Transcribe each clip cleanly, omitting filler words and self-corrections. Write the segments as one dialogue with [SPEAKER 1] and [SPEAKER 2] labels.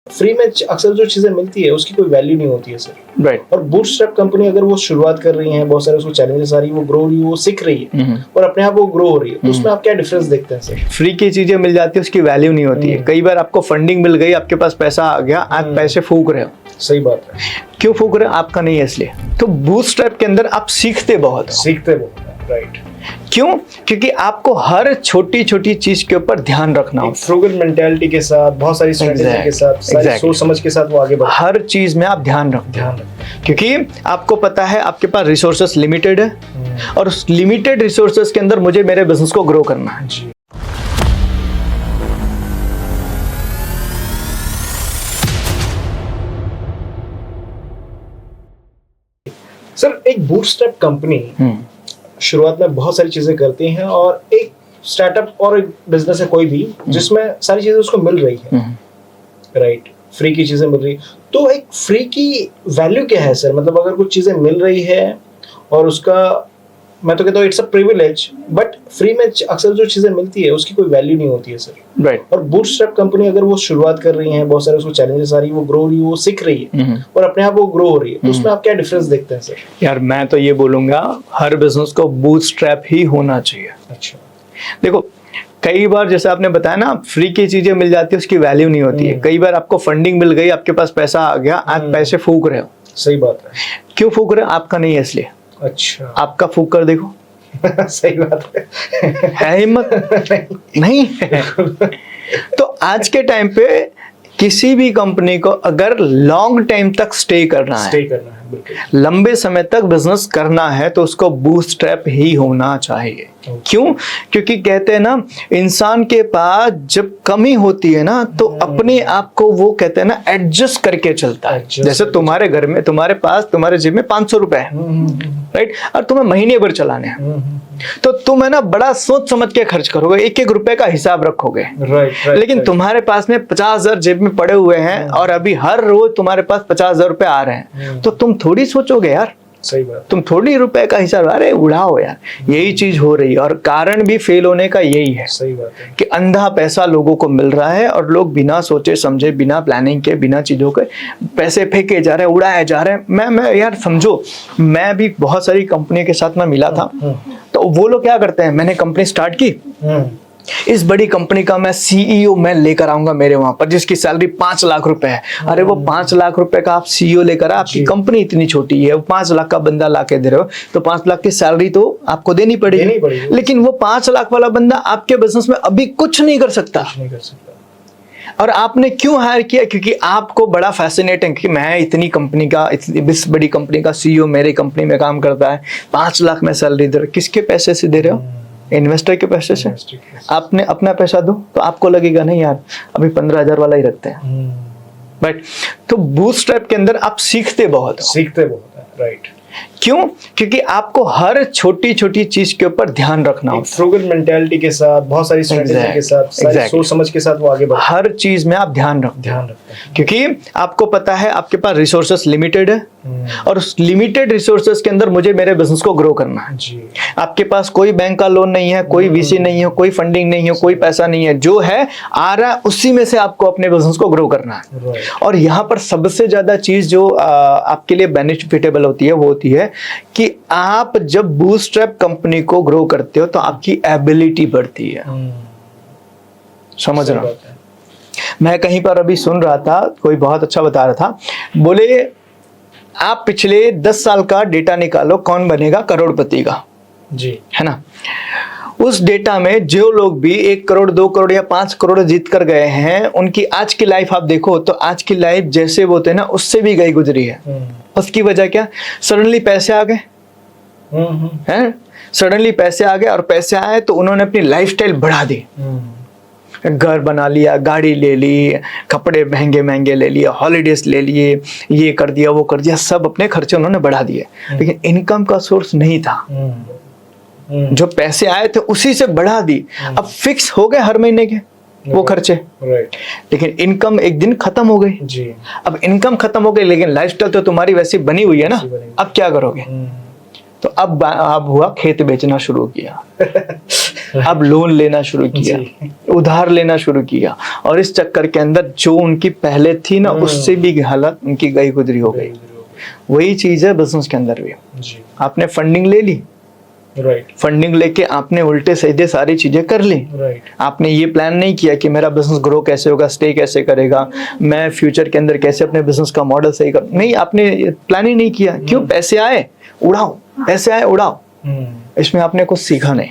[SPEAKER 1] Free में अक्सर जो चीजें मिलती है उसकी कोई वैल्यू नहीं होती है सर।
[SPEAKER 2] राइट।
[SPEAKER 1] और बूटस्ट्रैप कंपनी अगर वो शुरुआत कर रही है, बहुत सारे उसको चैलेंजेस आ रही है, वो ग्रो हो रही है, वो सीख रही है और अपने आप वो ग्रो हो रही है, तो उसमें आप क्या डिफरेंस देखते हैं सर?
[SPEAKER 2] फ्री की चीजें मिल जाती है उसकी वैल्यू नहीं होती है। कई बार आपको फंडिंग मिल गई, आपके पास पैसा आ गया, आप पैसे फूक रहे हो।
[SPEAKER 1] सही बात है।
[SPEAKER 2] क्यों फूक रहे हो? आपका नहीं है इसलिए। तो बूटस्ट्रैप के अंदर आप सीखते बहुत हो।
[SPEAKER 1] सीखते वो, राइट।
[SPEAKER 2] क्यों? क्योंकि आपको हर छोटी छोटी चीज के ऊपर ध्यान रखना होता है।
[SPEAKER 1] फ्रूगल मेंटालिटी के साथ, बहुत सारी स्ट्रेटेजी के साथ, सारी सोच समझ के साथ वो आगे बढ़ते हैं।
[SPEAKER 2] हर चीज में आप ध्यान रखते हैं क्योंकि आपको पता है आपके पास रिसोर्सेस लिमिटेड है और उस लिमिटेड रिसोर्सेस के अंदर मुझे मेरे बिजनेस को ग्रो करना है।
[SPEAKER 1] जी। सर, एक बूटस्ट्रैप कंपनी शुरुआत में बहुत सारी चीजें करती हैं और एक स्टार्टअप और एक बिजनेस है कोई भी जिसमें सारी चीजें उसको मिल रही है, राइट, फ्री की चीजें मिल रही, तो एक फ्री की वैल्यू क्या है सर? मतलब अगर कुछ चीजें मिल रही है और उसका, मैं तो कहता हूँ it's a privilege, but free में अक्सर जो चीजें मिलती है उसकी कोई वैल्यू नहीं होती है सर।
[SPEAKER 2] राइट।
[SPEAKER 1] और बूटस्ट्रैप कंपनी अगर वो शुरुआत कर रही है, बहुत सारे उसको चैलेंजेस आ रही है, वो ग्रो हो रही है, वो सीख रही है और अपने आप वो ग्रो हो रही है, तो उसमें आप क्या डिफरेंस देखते हैं सर?
[SPEAKER 2] यार मैं तो ये बोलूंगा हर बिजनेस को बूटस्ट्रैप ही होना चाहिए।
[SPEAKER 1] अच्छा।
[SPEAKER 2] देखो कई बार जैसे आपने बताया ना, फ्री की चीजें मिल जाती है उसकी वैल्यू नहीं होती है। कई बार आपको फंडिंग मिल गई, आपके पास पैसा आ गया, आप पैसे फूक रहे हो।
[SPEAKER 1] सही बात है।
[SPEAKER 2] क्यों फूक रहे हो? आपका नहीं है इसलिए।
[SPEAKER 1] अच्छा।
[SPEAKER 2] आपका फूक कर देखो।
[SPEAKER 1] सही बात
[SPEAKER 2] है हिम्मत? नहीं है। तो आज के टाइम पे किसी भी कंपनी को अगर लॉन्ग टाइम तक स्टे करना है,
[SPEAKER 1] बिल्कुल
[SPEAKER 2] लंबे समय तक बिजनेस करना है, तो उसको बूटस्ट्रैप ही होना चाहिए। क्यों? क्योंकि कहते हैं ना, इंसान के पास जब कमी होती है ना तो अपने आप को वो कहते हैं ना एडजस्ट करके चलता है। जैसे तुम्हारे घर में, तुम्हारे पास, तुम्हारे जेब में 500 रुपए है, राइट, और तुम्हें महीने भर चलाने हैं, तो तुम है ना बड़ा सोच समझ के खर्च करोगे, एक एक रुपए का हिसाब रखोगे। लेकिन तुम्हारे पास में 50,000 जेब में पड़े हुए हैं और अभी हर रोज तुम्हारे पास 50,000 रुपए आ रहे हैं, तो तुम थोड़ी सोचोगे यार।
[SPEAKER 1] सही बात।
[SPEAKER 2] तुम थोड़ी रुपए का हिसाब, अरे उड़ाओ यार। यही चीज हो रही है और कारण भी फेल होने का यही है।
[SPEAKER 1] सही बात है
[SPEAKER 2] कि अंधा पैसा लोगों को मिल रहा है और लोग बिना सोचे समझे, बिना प्लानिंग के, बिना चीजों के पैसे फेंके जा रहे हैं, उड़ाए जा रहे हैं। मैं यार समझो, मैं भी बहुत सारी कंपनी के साथ में मिला था, तो वो लोग क्या करते हैं, मैंने कंपनी स्टार्ट की, इस बड़ी कंपनी का मैं सीईओ मैं लेकर आऊंगा मेरे वहां पर, जिसकी सैलरी 5 लाख रुपए है। अरे वो 5 लाख रुपए का आप सीईओ लेकर आ, आपकी कंपनी इतनी छोटी है, 5 लाख का बंदा लाके दे रहे हो, तो 5 लाख की सैलरी तो आपको देनी पड़ेगी। लेकिन वो 5 लाख वाला बंदा आपके बिजनेस में अभी कुछ नहीं कर सकता। और आपने क्यों हायर किया? क्योंकि आपको बड़ा फैसिनेटिंग कि मैं इतनी कंपनी का, इस बड़ी कंपनी का सीईओ मेरी कंपनी में काम करता है, 5 लाख में सैलरी दे रहे हो। किसके पैसे से दे रहे हो? इन्वेस्टर के पैसे से। आपने अपना पैसा दो तो आपको लगेगा नहीं यार, अभी 15,000 वाला ही रखते हैं, बट तो बूटस्ट्रैप के अंदर आप सीखते बहुत हो।
[SPEAKER 1] राइट।
[SPEAKER 2] क्यों? क्योंकि आपको हर छोटी छोटी चीज के ऊपर ध्यान रखना होता है।
[SPEAKER 1] फ्रूगल मेंटालिटी के साथ, बहुत सारी स्ट्रेटेजी के साथ, सारी सोच समझ के साथ वो आगे बढ़ते हैं।
[SPEAKER 2] हर चीज में आप ध्यान रखते हैं क्योंकि आपको पता है आपके पास रिसोर्सेस लिमिटेड है और उस लिमिटेड रिसोर्सेस के अंदर मुझे मेरे बिजनेस को ग्रो करना है।
[SPEAKER 1] जी।
[SPEAKER 2] आपके पास कोई बैंक का लोन नहीं है, कोई वीसी नहीं है, कोई फंडिंग नहीं है, कोई पैसा नहीं है, जो है आ रहा है उसी में से आपको अपने बिजनेस को ग्रो करना है। और यहाँ पर सबसे ज्यादा चीज जो आपके लिए बेनिफिटेबल होती है वो होती है कि आप जब बूटस्ट्रैप कंपनी को ग्रो करते हो तो आपकी एबिलिटी बढ़ती है। समझ रहा हूं? मैं कहीं पर अभी सुन रहा था, कोई बहुत अच्छा बता रहा था, बोले आप पिछले 10 साल का डेटा निकालो, कौन बनेगा करोड़पति का,
[SPEAKER 1] जी,
[SPEAKER 2] है ना। उस डेटा में जो लोग भी 1 करोड़ 2 करोड़ या 5 करोड़ जीत कर गए हैं, उनकी आज की लाइफ आप देखो तो आज की लाइफ जैसे वो थे ना उससे भी गई गुजरी है। उसकी वजह क्या? सडनली पैसे आ गए, हैं, सडनली पैसे आ गए और पैसे आए तो उन्होंने अपनी लाइफस्टाइल बढ़ा दी, घर बना लिया, गाड़ी ले ली, कपड़े महंगे महंगे ले लिए, हॉलीडेज ले लिए, ये कर दिया वो कर दिया, सब अपने खर्चे उन्होंने बढ़ा दिए। लेकिन इनकम का सोर्स नहीं था, जो पैसे आए थे उसी से बढ़ा दी। अब फिक्स हो गए हर महीने के वो खर्चे, लेकिन इनकम एक दिन खत्म हो गई जी। अब इनकम खत्म हो गई लेकिन लाइफस्टाइल तो तुम्हारी वैसी बनी हुई है ना, अब क्या करोगे? तो अब हुआ खेत बेचना शुरू किया, अब लोन लेना शुरू किया, उधार लेना शुरू किया, और इस चक्कर के अंदर जो उनकी पहले थी ना उससे भी हालत उनकी गई गुजरी हो गई। वही चीज है बिजनेस के अंदर भी। आपने फंडिंग ले ली, फंडिंग लेके आपने उल्टे सीधे सारी चीजें कर ली। आपने ये प्लान नहीं किया कि मेरा बिजनेस ग्रो कैसे होगा, स्टे कैसे करेगा, मैं फ्यूचर के अंदर कैसे अपने बिजनेस का मॉडल सही कर, नहीं, आपने प्लान ही नहीं किया। क्यों? पैसे आए उड़ाओ, पैसे आए उड़ाओ, इसमें आपने कुछ सीखा नहीं।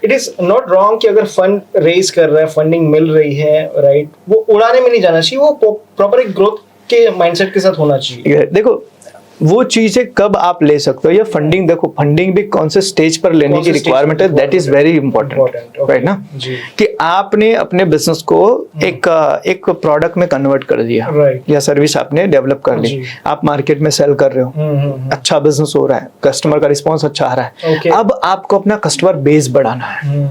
[SPEAKER 1] इट इज नॉट रॉन्ग कि अगर फंड रेज कर रहा है, फंडिंग मिल रही है, राइट, वो उड़ाने में नहीं जाना चाहिए, वो प्रॉपर एक ग्रोथ के माइंडसेट के साथ होना चाहिए।
[SPEAKER 2] देखो वो चीजें कब आप ले सकते हो, या फंडिंग, देखो फंडिंग भी कौन से स्टेज पर लेने की रिक्वायरमेंट है, that is very important, right ना, कि आपने अपने बिजनेस को एक प्रोडक्ट में कन्वर्ट कर दिया, या सर्विस आपने डेवलप कर ली, आप मार्केट में सेल कर रहे हो, अच्छा बिजनेस हो रहा है, कस्टमर का रिस्पॉन्स अच्छा आ रहा है, अब आपको अपना कस्टमर बेस बढ़ाना है,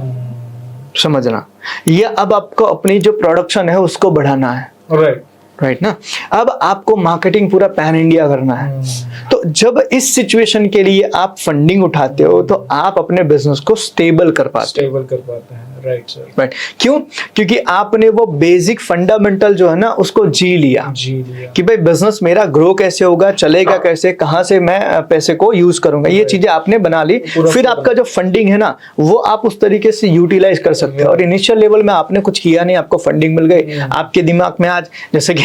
[SPEAKER 2] समझना, या अब आपको अपनी जो प्रोडक्शन है उसको बढ़ाना है, राइट ना, अब आपको मार्केटिंग पूरा पैन इंडिया करना है। तो जब इस सिचुएशन के लिए आप फंडिंग उठाते हो तो आप अपने बिजनेस को स्टेबल कर पाते हैं, राइट सर, राइट। क्यों? क्योंकि आपने वो बेसिक फंडामेंटल जो है ना उसको जी लिया कि भाई बिजनेस मेरा ग्रो कैसे होगा, चलेगा कैसे, कहां से मैं पैसे को यूज करूंगा, ये चीजें आपने बना ली। फिर आपका जो फंडिंग है ना वो आप उस तरीके से यूटिलाइज कर सकते हो। और इनिशियल लेवल में आपने कुछ किया नहीं, आपको फंडिंग मिल गई, आपके दिमाग में आज, जैसे कि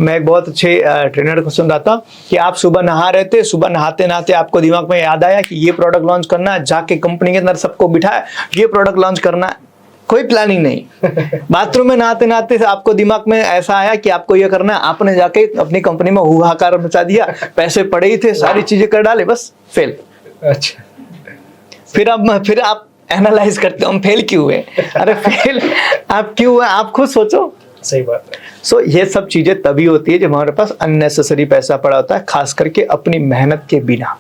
[SPEAKER 2] मैं एक बहुत अच्छे ट्रेनर को सुन रहा था कि आप सुबह नहा रहे थे, सुबह नहाते नहाते आपको दिमाग में याद आया कि ये प्रोडक्ट लॉन्च करना है, जाके कंपनी के अंदर सबको बिठाया, ये प्रोडक्ट लॉन्च करना है, कोई प्लानिंग नहीं। बाथरूम में नहाते नहाते आपको दिमाग में ऐसा आया कि आपको ये करना है, आपने जाके अपनी कंपनी में हुहाकार मचा दिया, पैसे पड़े ही थे, सारी चीजें कर डाले, बस फेल।
[SPEAKER 1] अच्छा,
[SPEAKER 2] फिर आप एनालाइज करते हो हम फेल क्यों हुए, अरे फेल आप क्यों हुए, आप खुद सोचो।
[SPEAKER 1] सही बात है।
[SPEAKER 2] सो ये सब चीजें तभी होती है जब हमारे पास अननेसेसरी पैसा पड़ा होता है, खास करके अपनी मेहनत के बिना।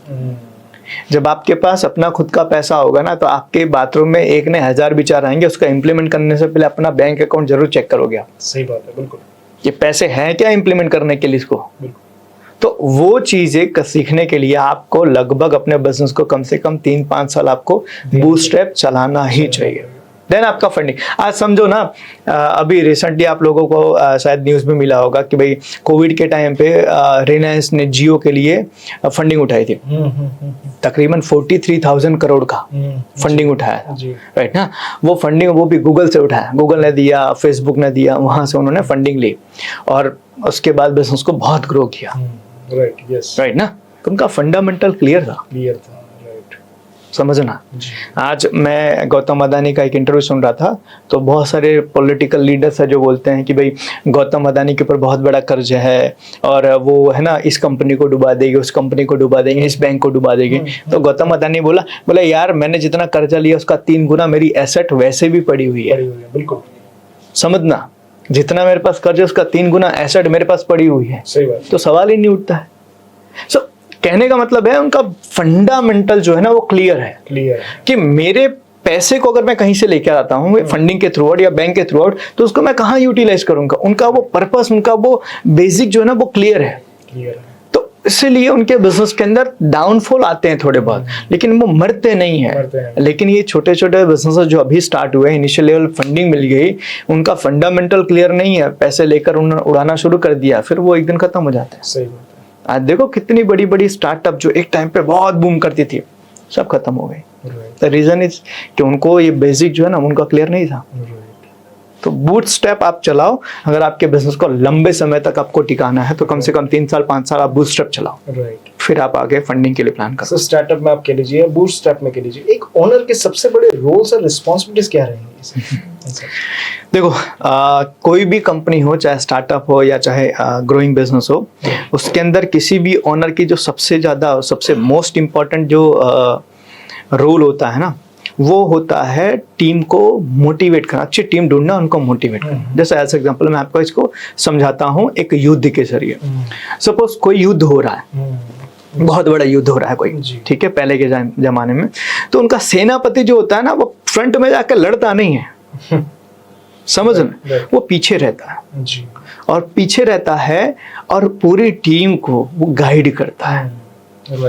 [SPEAKER 2] जब आपके पास अपना खुद का पैसा होगा ना तो आपके बाथरूम में एक ने 1000 विचार आएंगे, उसका इंप्लीमेंट करने से पहले अपना बैंक अकाउंट जरूर चेक करोगे आप।
[SPEAKER 1] सही बात है, बिल्कुल।
[SPEAKER 2] ये पैसे हैं क्या इंप्लीमेंट करने के लिए इसको? तो वो चीजें सीखने के लिए आपको लगभग अपने बिजनेस को कम से कम 3-5 साल आपको बूटस्ट्रैप चलाना ही चाहिए, देन आपका फंडिंग। आज समझो ना, अभी रिसेंटली आप लोगों को शायद न्यूज में मिला होगा कि भाई कोविड के टाइम पे रिलायंस ने जियो के लिए फंडिंग उठाई थी, तकरीबन 43,000 करोड़ का फंडिंग उठाया था, राइट ना। वो फंडिंग वो भी गूगल से उठाया, गूगल ने दिया, फेसबुक ने दिया, वहां से उन्होंने फंडिंग ली और उसके बाद बिजनेस को बहुत ग्रो किया,
[SPEAKER 1] राइट, यस,
[SPEAKER 2] राइट ना। उनका फंडामेंटल क्लियर था, समझना। आज मैं गौतम अदानी का एक इंटरव्यू सुन रहा था, तो बहुत सारे पॉलिटिकल लीडर्स है जो बोलते हैं कि भाई गौतम अदानी के ऊपर बहुत बड़ा कर्ज है और वो है ना इस कंपनी को डुबा देगी, उस कंपनी को डुबा देंगे, इस बैंक को डुबा देंगे। तो गौतम अदानी बोला यार मैंने जितना कर्जा लिया उसका 3 गुना मेरी एसेट वैसे भी पड़ी हुई है।
[SPEAKER 1] बिल्कुल,
[SPEAKER 2] समझना, जितना मेरे पास कर्ज है उसका 3 गुना एसेट मेरे पास पड़ी हुई है।
[SPEAKER 1] सही बात।
[SPEAKER 2] तो सवाल ही नहीं उठता है। सो कहने का मतलब है उनका फंडामेंटल जो है ना वो क्लियर है कि मेरे पैसे को अगर मैं कहीं से लेकर आता हूँ फंडिंग के थ्रू आउट या बैंक के थ्रू आउट, तो उसको मैं कहाँ यूटिलाइज करूंगा। उनका वो पर्पस, उनका वो बेसिक जो है ना वो क्लियर है। तो इसीलिए उनके बिजनेस के अंदर डाउनफॉल आते हैं थोड़े बहुत, लेकिन वो मरते नहीं है। लेकिन ये छोटे छोटे बिजनेस जो अभी स्टार्ट हुए, इनिशियल लेवल फंडिंग मिल गई, उनका फंडामेंटल क्लियर नहीं है, पैसे लेकर उन्होंने उड़ाना शुरू कर दिया, फिर वो एक दिन खत्म हो जाते हैं।
[SPEAKER 1] सही बात है।
[SPEAKER 2] आज देखो कितनी बड़ी बड़ी स्टार्टअप जो एक टाइम पे बहुत बूम करती थी, सब खत्म हो गई। द रीजन इज कि उनको ये बेसिक जो है ना उनका क्लियर नहीं था। तो बूटस्ट्रैप आप चलाओ, अगर आपके बिजनेस को लंबे समय तक आपको टिकाना है तो कम से कम 3 साल 5 साल आप बूटस्ट्रैप चलाओ, फिर आप आगे फंडिंग के लिए प्लान करो।
[SPEAKER 1] स्टार्टअप में आप कह लीजिए, बूटस्ट्रैप में कह लीजिए, एक ओनर के सबसे बड़े रोल्स और रिस्पॉन्सिबिलिटीज क्या रहेंगी?
[SPEAKER 2] देखो कोई भी कंपनी हो, चाहे स्टार्टअप हो या चाहे ग्रोइंग बिजनेस हो, उसके अंदर किसी भी ओनर की जो सबसे ज्यादा, सबसे मोस्ट इम्पॉर्टेंट जो रोल होता है ना, वो होता है टीम को मोटिवेट करना, अच्छी टीम ढूंढना, उनको मोटिवेट करना। जैसे एज एग्जांपल मैं आपको इसको समझाता हूँ एक युद्ध के जरिए। सपोज कोई युद्ध हो रहा है, बहुत बड़ा युद्ध हो रहा है कोई, ठीक है, पहले के जमाने में, तो उनका सेनापति जो होता है ना वो फ्रंट में जाकर लड़ता नहीं है, समझ में, वो पीछे रहता है जी। और पीछे रहता है और पूरी टीम को वो गाइड करता है,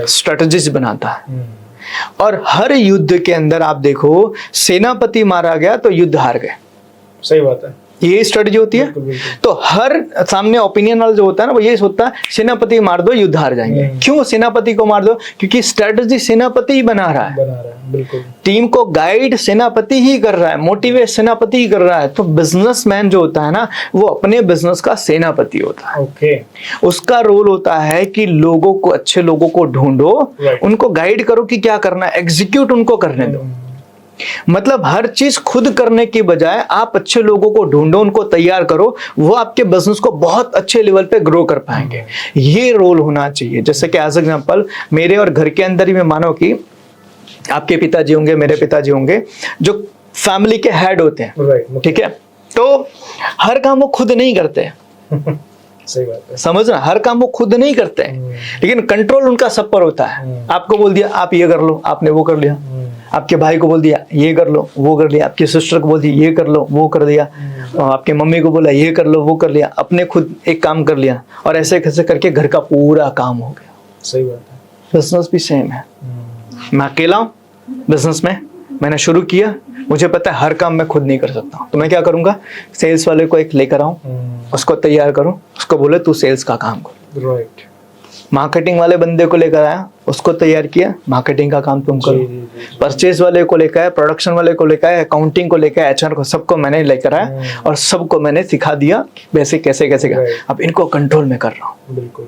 [SPEAKER 2] स्ट्रेटजीज बनाता है। और हर युद्ध के अंदर आप देखो, सेनापति मारा गया तो युद्ध हार गए।
[SPEAKER 1] सही बात है।
[SPEAKER 2] ये स्ट्रेटजी होती है।
[SPEAKER 1] बिल्कुल, बिल्कुल।
[SPEAKER 2] तो हर सामने ओपिनियन वाला जो होता है ना, वो ये सोचता है सेनापति मार दो युद्ध हार जाएंगे। क्यों सेनापति को मार दो? क्योंकि स्ट्रेटजी सेनापति ही बना रहा है,
[SPEAKER 1] बिल्कुल।
[SPEAKER 2] टीम को गाइड सेनापति ही कर रहा है, मोटिवेट सेनापति ही कर रहा है। तो बिजनेसमैन जो होता है ना, वो अपने बिजनेस का सेनापति होता है।
[SPEAKER 1] ओके।
[SPEAKER 2] उसका रोल होता है कि लोगों को, अच्छे लोगों को ढूंढो, उनको गाइड करो कि क्या करना है, एग्जीक्यूट उनको करने दो। मतलब हर चीज खुद करने की बजाय आप अच्छे लोगों को ढूंढो, उनको तैयार करो, वो आपके बिजनेस को बहुत अच्छे लेवल पे ग्रो कर पाएंगे। ये रोल होना चाहिए। जैसे कि एज एग्जांपल मेरे और घर के अंदर ही मैं मानो कि आपके पिताजी होंगे, मेरे पिताजी होंगे, जो फैमिली के हेड होते हैं, ठीक है, तो हर काम वो खुद नहीं करते।
[SPEAKER 1] सही बात है।
[SPEAKER 2] समझना, हर काम वो खुद नहीं करते हैं, लेकिन कंट्रोल उनका सब पर होता है। आपको बोल दिया आप ये कर लो, आपने वो कर लिया। आपके भाई को बोल दिया ये कर लो, वो कर लिया। आपकी सिस्टर को बोल दिया ये कर लो, वो कर दिया। और आपके मम्मी को बोला ये कर लो, वो कर लिया। अपने खुद एक काम कर लिया, और ऐसे कैसे करके घर का पूरा काम हो गया।
[SPEAKER 1] सही बात है।
[SPEAKER 2] बिजनेस भी सेम है। मैं अकेला हूँ बिजनेस में, मैंने शुरू किया, मुझे पता है हर काम मैं खुद नहीं कर सकता, तो मैं क्या करूंगा, सेल्स वाले को एक लेकर आऊं, उसको तैयार करूं, उसको बोले तू सेल्स का काम कर।
[SPEAKER 1] राइट।
[SPEAKER 2] मार्केटिंग वाले बंदे को लेकर आया, उसको तैयार किया, मार्केटिंग का काम तुम करो। परचेज वाले को लेकर आया, प्रोडक्शन वाले को लेकर आया, अकाउंटिंग को लेकर आया, एचआर को, सबको मैंने लेकर आया और सबको मैंने सिखा दिया वैसे कैसे कैसे कर। अब इनको कंट्रोल में कर रहा हूँ।
[SPEAKER 1] बिल्कुल।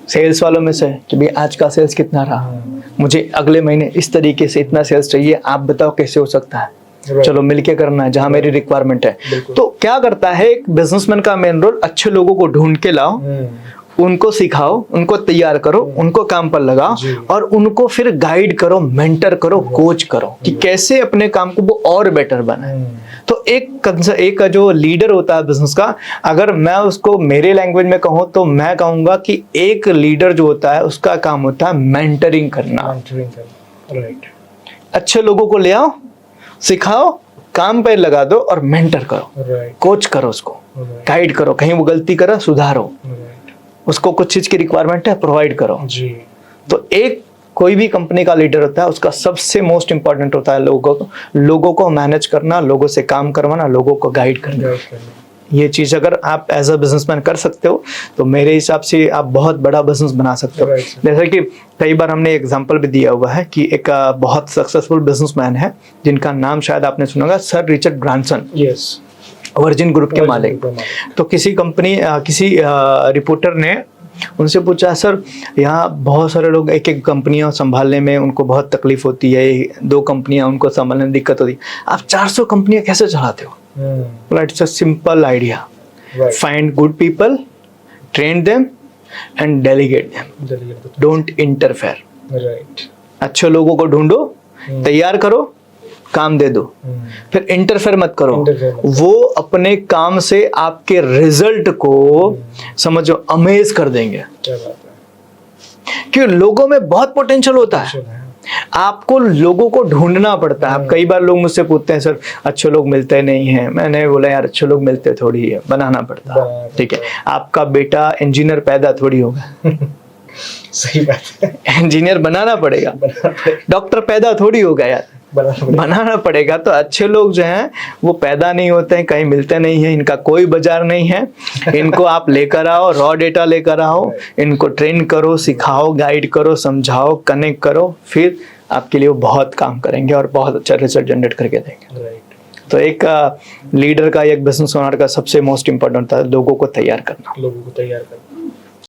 [SPEAKER 2] सेल्स वालों में से कि भाई आज का सेल्स कितना रहा, मुझे अगले महीने इस तरीके से इतना सेल्स चाहिए, आप बताओ कैसे हो सकता है, चलो मिलके करना है जहां मेरी रिक्वायरमेंट है। तो क्या करता है एक बिजनेसमैन का मेन रोल, अच्छे लोगों को ढूंढ के लाओ, उनको सिखाओ, उनको तैयार करो, उनको काम पर लगाओ और उनको फिर गाइड करो, मेंटर करो, कोच करो कि कैसे अपने काम को वो और बेटर बनाए। तो एक जो लीडर होता है बिजनेस का, अगर मैं उसको मेरे लैंग्वेज में कहूँ तो मैं कहूंगा कि एक लीडर जो होता है उसका काम होता है मेंटरिंग करना।
[SPEAKER 1] राइट।
[SPEAKER 2] अच्छे लोगों को ले आओ, सिखाओ, काम पे लगा दो और मेंटर करो, कोच करो, उसको गाइड करो, कहीं वो गलती करे सुधारो, उसको कुछ चीज की रिक्वायरमेंट है प्रोवाइड करो जी। तो एक कोई भी कंपनी का लीडर होता है, उसका सबसे मोस्ट इंपॉर्टेंट होता है लोगों को मैनेज करना, लोगों से काम करवाना, लोगों को गाइड करना। ये चीज अगर आप एज अ बिजनेसमैन कर सकते हो तो मेरे हिसाब से आप बहुत बड़ा बिजनेस बना सकते हो। जैसे कि कई बार हमने एग्जांपल भी दिया हुआ है कि एक बहुत सक्सेसफुल बिजनेसमैन है जिनका नाम शायद आपने सुना होगा, sir Richard Branson.
[SPEAKER 1] Yes.
[SPEAKER 2] Virgin group के मालिक। तो किसी रिपोर्टर ने उनसे पूछा, सर यहाँ बहुत सारे लोग एक एक कंपनियां संभालने में उनको बहुत तकलीफ होती है, 2 कंपनियां उनको संभालने में दिक्कत होती है, आप 400 कंपनियां कैसे चलाते हो? It's a simple idea, find good people, train them and delegate them, don't interfere. Right. अच्छे लोगों को ढूंढो, तैयार करो, काम दे दो, फिर इंटरफेयर मत करो। वो अपने काम से आपके रिजल्ट को समझो अमेज कर देंगे। क्या बात है। क्योंकि लोगों में बहुत पोटेंशियल होता है, आपको लोगों को ढूंढना पड़ता है। आप कई बार लोग मुझसे पूछते हैं, सर अच्छे लोग मिलते नहीं हैं। मैंने बोला यार अच्छे लोग मिलते थोड़ी है, बनाना पड़ता है। ठीक है, आपका बेटा इंजीनियर पैदा थोड़ी होगा।
[SPEAKER 1] सही बात है,
[SPEAKER 2] इंजीनियर बनाना पड़ेगा, डॉक्टर पैदा थोड़ी होगा यार, बनाना पड़ेगा। तो अच्छे लोग जो हैं वो पैदा नहीं होते हैं, कहीं मिलते नहीं है, इनका कोई बाजार नहीं है। इनको आप लेकर आओ, रॉ डेटा लेकर आओ, इनको ट्रेन करो, सिखाओ, गाइड करो, समझाओ, कनेक्ट करो, फिर आपके लिए वो बहुत काम करेंगे और बहुत अच्छा रिजल्ट जनरेट करके देंगे। तो एक लीडर का, एक बिजनेस ओनर का सबसे मोस्ट इम्पोर्टेंट होता है लोगों को तैयार करना।